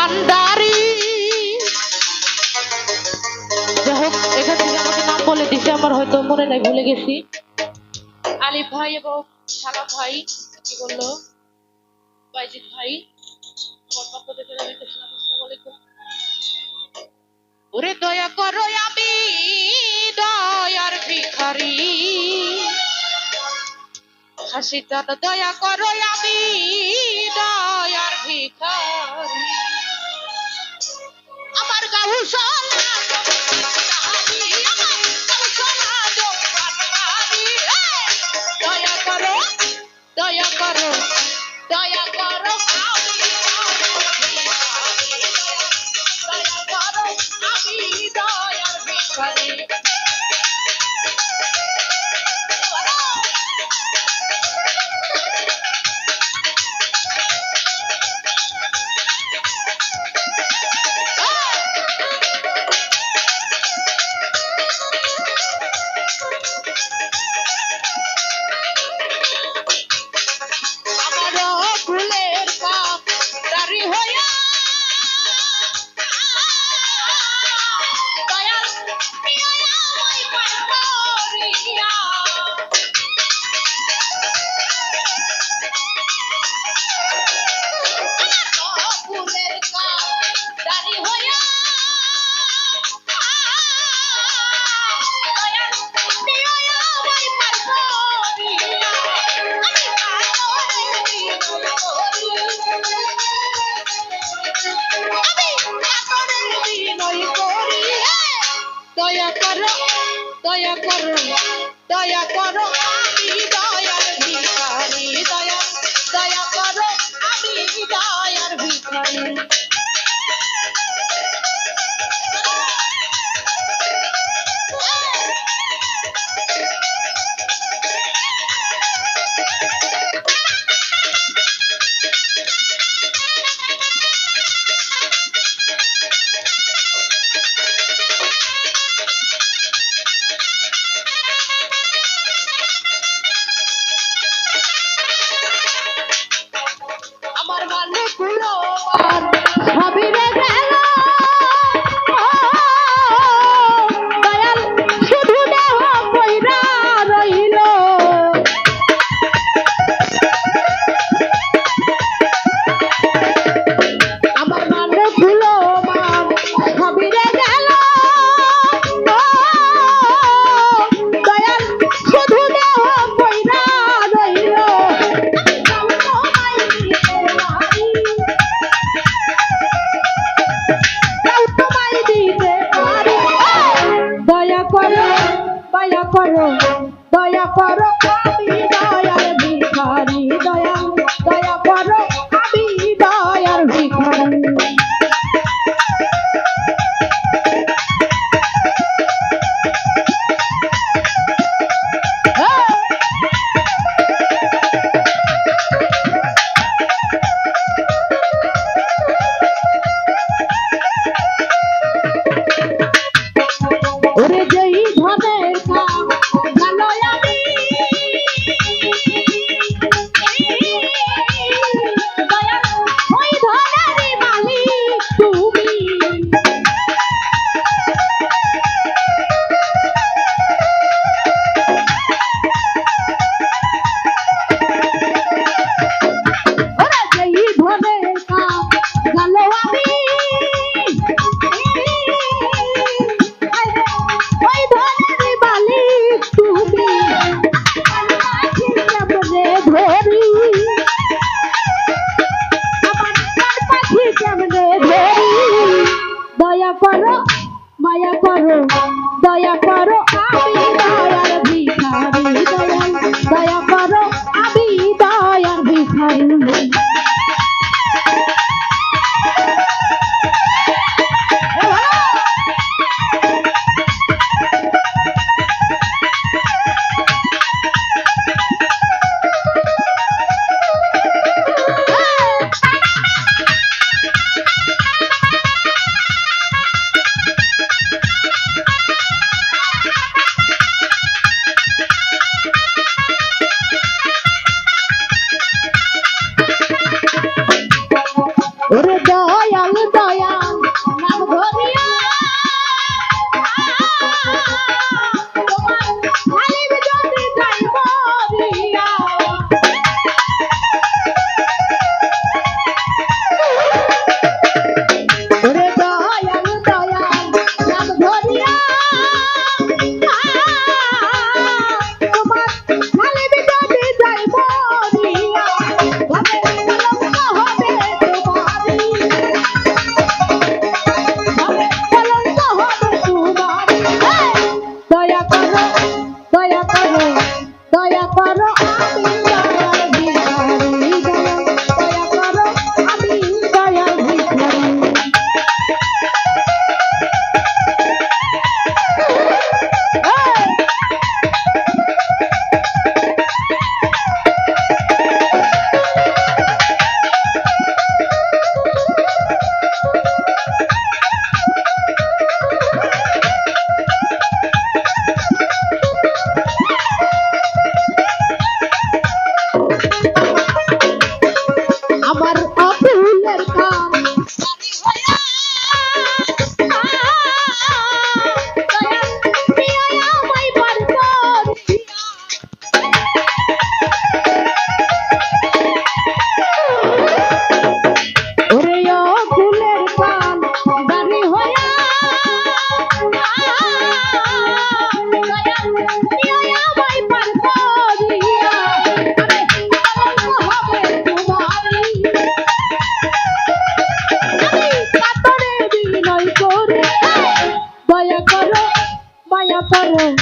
ভান্ডারি। যাই হোক, এখান থেকে আমাকে নাম বলে দিছে, আমার হয়তো মনে নাই, ভুলে গেছি। আলিফ ভাই এবং সালাম ভাই কি বললো, বাইজিৎ ভাই আমার পক্ষ থেকে জানাইতেছিলাম আসসালামু আলাইকুম। ওরে দয়া করো আমি দয়ার ভিখারি, হাসিটান দয়া করো আমি দয়ার ভিখারি, আমার গাউসলা দয়া করো দয়া করো দয়া করো দয়া করো আমি দয়ার ভিখারি। দয়া করো দয়া করো দয়া করো আমি দয়ার ভিখারি, দয়া দয়া করো আমি দয়ার ভিখারি। আমার মানে পুরো মান সবই রে গেল, দয়াল শুধু দেহ কইরা রইল। আমার মানে পুরো মান সবই রে গেল, দয়াল শুধু দেহ কইরা রইল। দয়া করো দয়া করো দয়া করো আমি দয়ার ভিখারি, দয়া দয়া করো আমি দয়ার ভিখারি। ওরে যেই ধনের কাম ভালো আমি দয়া ওই ধনেরই মালিক তুমি। ওরে যেই ধনের কাম ভালো আমি ওই ধনেরই মালিক তুমি। ধরি আমার পাখি কেমনে ধরি, দয়া করো মায়া করো দয়া করো আমি দয়ার ভিখারি, দয়া দয়া করো আমি দয়ার ভিখারি। ওরে দয়াল পারো